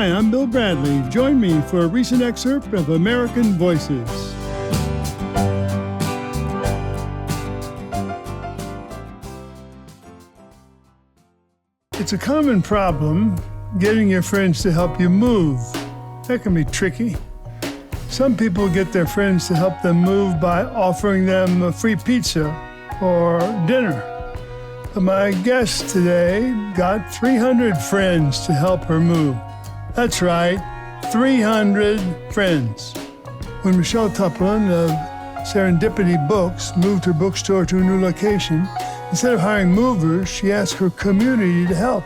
Hi, I'm Bill Bradley. Join me for a recent excerpt of American Voices. It's a common problem getting your friends to help you move. That can be tricky. Some people get their friends to help them move by offering them a free pizza or dinner. But my guest today got 300 friends to help her move. That's right, 300 friends. When Michelle Tuplin of Serendipity Books moved her bookstore to a new location, instead of hiring movers, she asked her community to help.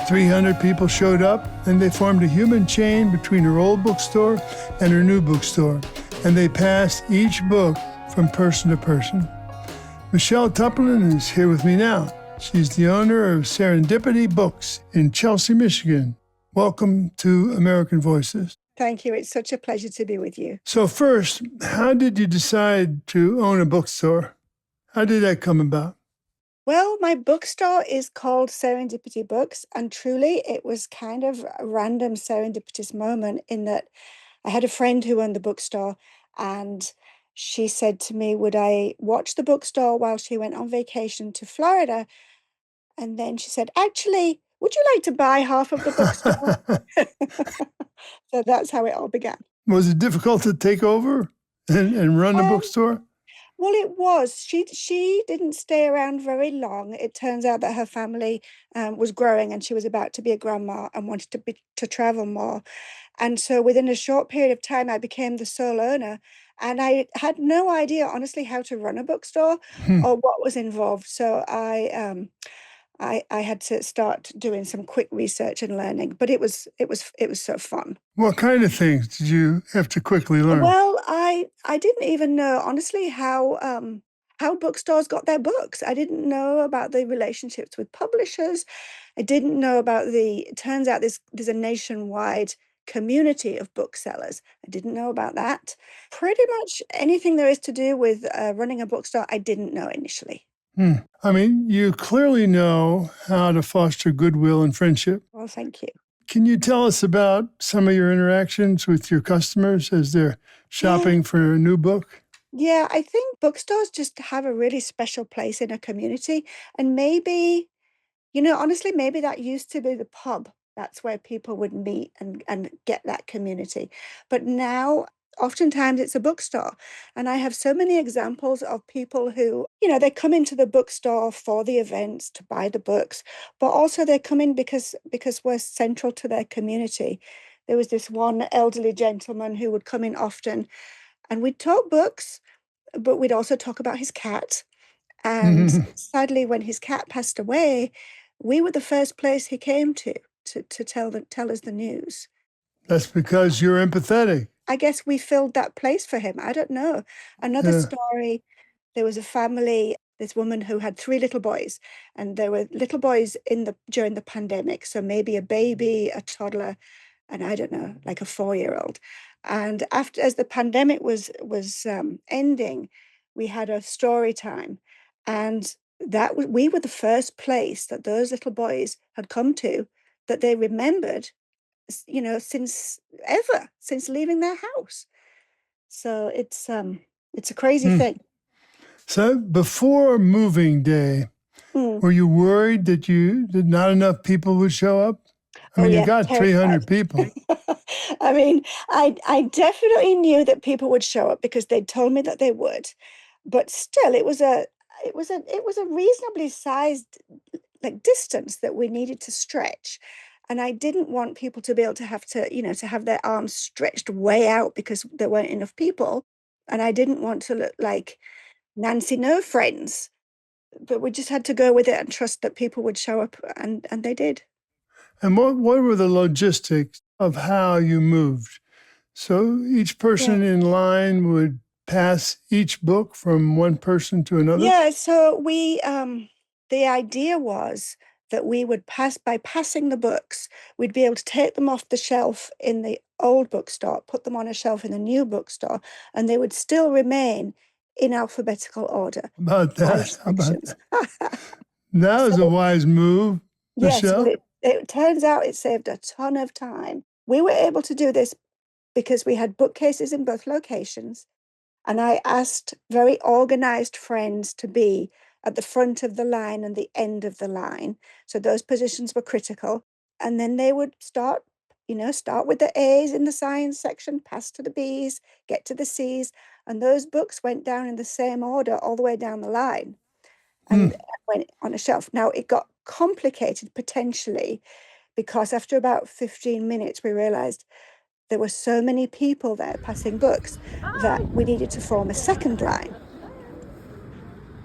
300 people showed up, and they formed a human chain between her old bookstore and her new bookstore, and they passed each book from person to person. Michelle Tuplin is here with me now. She's the owner of Serendipity Books in Chelsea, Michigan. Welcome to American Voices. Thank you. It's such a pleasure to be with you. So first, how did you decide to own a bookstore? How did that come about? Well, my bookstore is called Serendipity Books, and truly it was kind of a random serendipitous moment in that I had a friend who owned the bookstore, and she said to me, would I watch the bookstore while she went on vacation to Florida? And then she said, actually, would you like to buy half of the bookstore? So that's how it all began. Was it difficult to take over and run a bookstore? Well, it was. She didn't stay around very long. It turns out that her family was growing, and she was about to be a grandma and wanted to travel more. And so within a short period of time, I became the sole owner. And I had no idea, honestly, how to run a bookstore or what was involved. So I had to start doing some quick research and learning. But it was so fun. What kind of things did you have to quickly learn? Well, I didn't even know, honestly, how bookstores got their books. I didn't know about the relationships with publishers. I didn't know about it turns out there's a nationwide community of booksellers. I didn't know about that. Pretty much anything there is to do with running a bookstore, I didn't know initially. I mean, you clearly know how to foster goodwill and friendship. Well, thank you. Can you tell us about some of your interactions with your customers as they're shopping for a new book? Yeah, I think bookstores just have a really special place in a community. And maybe, honestly, maybe that used to be the pub. That's where people would meet and get that community. But now, oftentimes it's a bookstore. And I have so many examples of people who, they come into the bookstore for the events to buy the books, but also they come in because we're central to their community. There was this one elderly gentleman who would come in often, and we'd talk books, but we'd also talk about his cat. And sadly, when his cat passed away, we were the first place he came to tell us the news. That's because you're empathetic. I guess we filled that place for him. I don't know. Another story, there was a family, this woman who had 3 little boys, and there were little boys during the pandemic. So maybe a baby, a toddler, and I don't know, like a 4-year-old. And as the pandemic was ending, we had a story time, and we were the first place that those little boys had come to that they remembered, since leaving their house. So it's a crazy thing. So before moving day, were you worried that not enough people would show up? I mean, you got 300 people. I mean, I definitely knew that people would show up because they'd told me that they would. But still, it was a reasonably sized distance that we needed to stretch. And I didn't want people to be able to have their arms stretched way out because there weren't enough people. And I didn't want to look like Nancy No Friends. But we just had to go with it and trust that people would show up, and they did. And what were the logistics of how you moved? So each person in line would pass each book from one person to another? Yeah, so the idea was that we would by passing the books, we'd be able to take them off the shelf in the old bookstore, put them on a shelf in the new bookstore, and they would still remain in alphabetical order. How about that? That was a wise move, Michelle. Yes, it turns out it saved a ton of time. we were able to do this because we had bookcases in both locations. And I asked very organized friends to be at the front of the line and the end of the line. So those positions were critical. And then they would start with the A's in the science section, pass to the B's, get to the C's. And those books went down in the same order all the way down the line and went on a shelf. Now, it got complicated potentially because after about 15 minutes, we realized there were so many people there passing books that we needed to form a second line.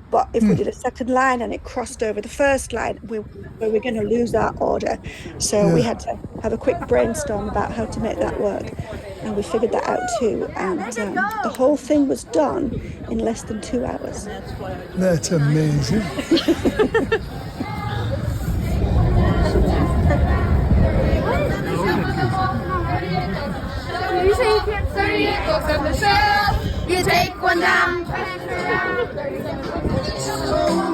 But if we did a second line and it crossed over the first line, we were going to lose our order. So we had to have a quick brainstorm about how to make that work. And we figured that out too. And the whole thing was done in less than 2 hours. That's amazing. You say you can't study books on the shelf. You take one down.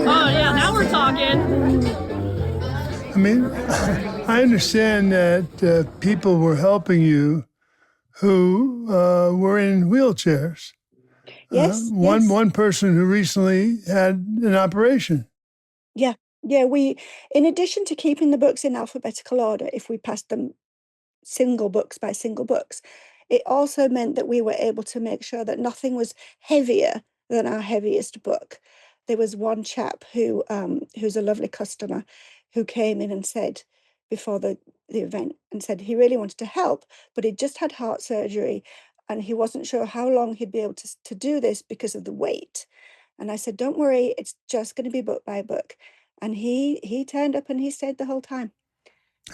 Oh yeah, now we're talking. I mean, I understand that people were helping you who were in wheelchairs. Yes, One person who recently had an operation. Yeah. We, in addition to keeping the books in alphabetical order, if we passed them single books by single books, it also meant that we were able to make sure that nothing was heavier than our heaviest book. There was one chap who's a lovely customer who came in and said before the event and said he really wanted to help, but he'd just had heart surgery and he wasn't sure how long he'd be able to do this because of the weight. And I said, don't worry, it's just going to be book by book. And he turned up and he stayed the whole time.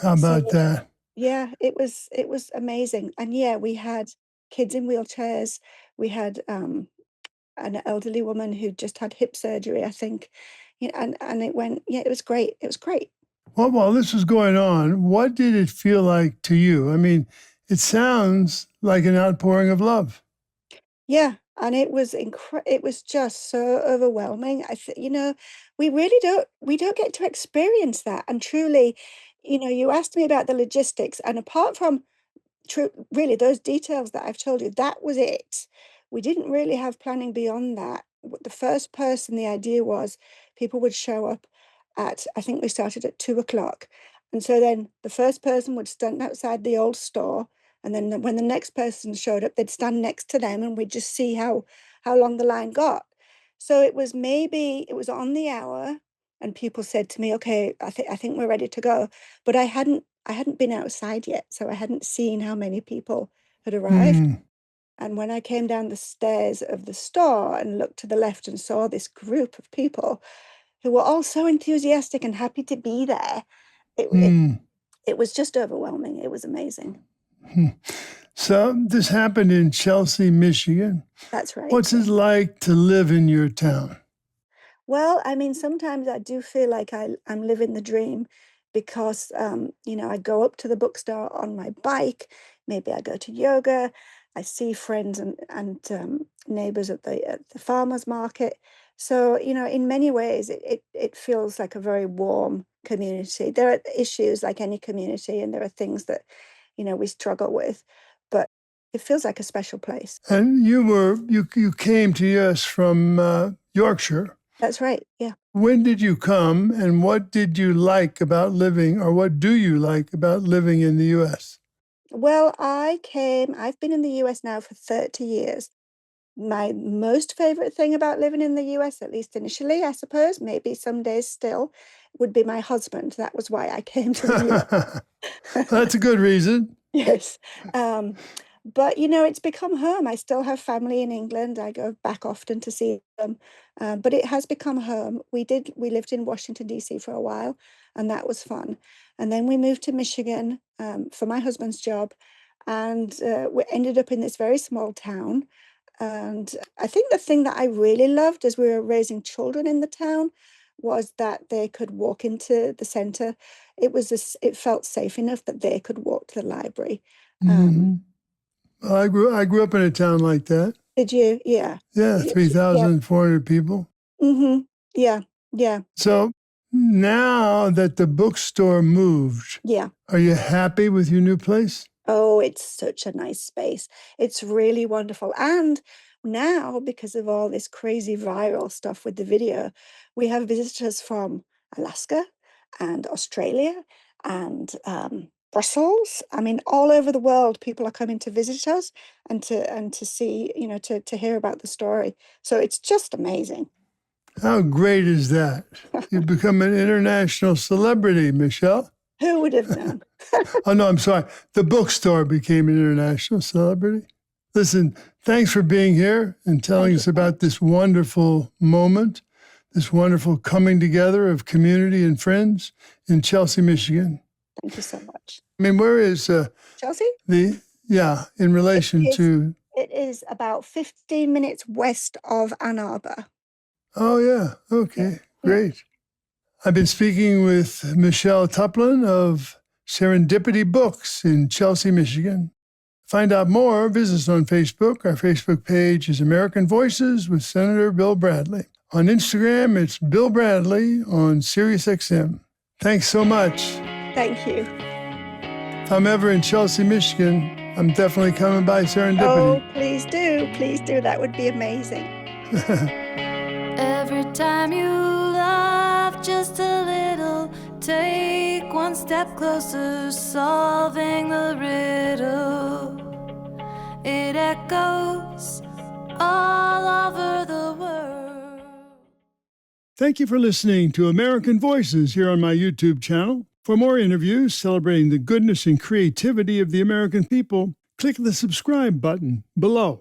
How about that? Yeah, it was amazing. And yeah, we had kids in wheelchairs. We had an elderly woman who just had hip surgery, I think. And it went, yeah, it was great. It was great. Well, while this was going on, what did it feel like to you? I mean, it sounds like an outpouring of love. Yeah, and it was it was just so overwhelming. We really don't get to experience that. And truly, you asked me about the logistics, and apart from really those details that I've told you, that was it. We didn't really have planning beyond that. The first person, the idea was people would show up I think we started at 2 o'clock. And so then the first person would stand outside the old store. And then when the next person showed up, they'd stand next to them and we'd just see how long the line got. So it was on the hour and people said to me, okay, I think we're ready to go. But I hadn't been outside yet, so I hadn't seen how many people had arrived. And when I came down the stairs of the store and looked to the left and saw this group of people who were all so enthusiastic and happy to be there, it was just overwhelming. It was amazing. So this happened in Chelsea, Michigan. That's right. What's it like to live in your town? Well, I mean, sometimes I do feel like I'm living the dream because, I go up to the bookstore on my bike. Maybe I go to yoga. I see friends and neighbors at the farmers market. So, in many ways, it feels like a very warm community. There are issues like any community, and there are things that, we struggle with, but it feels like a special place. And you came to us from Yorkshire. That's right. Yeah. When did you come, and what did you like about living, or what do you like about living in the U.S.? Well, I've been in the US now for 30 years. My most favorite thing about living in the US, at least initially, I suppose, maybe some days still, would be my husband. That was why I came to the US. That's a good reason. Yes. But, it's become home. I still have family in England. I go back often to see them. But it has become home. We lived in Washington, D.C. for a while, and that was fun. And then we moved to Michigan for my husband's job. And we ended up in this very small town. And I think the thing that I really loved as we were raising children in the town was that they could walk into the center. It felt safe enough that they could walk to the library. Well, I grew up in a town like that. Did you? Yeah. Yeah, 3,400 people. Mm-hmm. Yeah. Yeah. So now that the bookstore moved, Yeah. are you happy with your new place? Oh, Oh, it's such a nice space. It's really wonderful. And now, because of all this crazy viral stuff with the video, we have visitors from Alaska and Australia and Brussels. I mean, all over the world, people are coming to visit us and to see, to hear about the story. So it's just amazing. How great is that? You've become an international celebrity, Michelle. Who would have known? Oh, no, I'm sorry. The bookstore became an international celebrity. Listen, thanks for being here and telling us about this wonderful moment, this wonderful coming together of community and friends in Chelsea, Michigan. Thank you so much. I mean, where is Chelsea? in relation to... It is about 15 minutes west of Ann Arbor. Oh, yeah. Okay, great. I've been speaking with Michelle Tuplin of Serendipity Books in Chelsea, Michigan. Find out more, visit us on Facebook. Our Facebook page is American Voices with Senator Bill Bradley. On Instagram, it's Bill Bradley on SiriusXM. Thanks so much. Thank you. If I'm ever in Chelsea, Michigan, I'm definitely coming by Serendipity. Oh, please do. Please do. That would be amazing. Every time you laugh just a little, take one step closer, solving the riddle. It echoes all over the world. Thank you for listening to American Voices here on my YouTube channel. For more interviews celebrating the goodness and creativity of the American people, click the subscribe button below.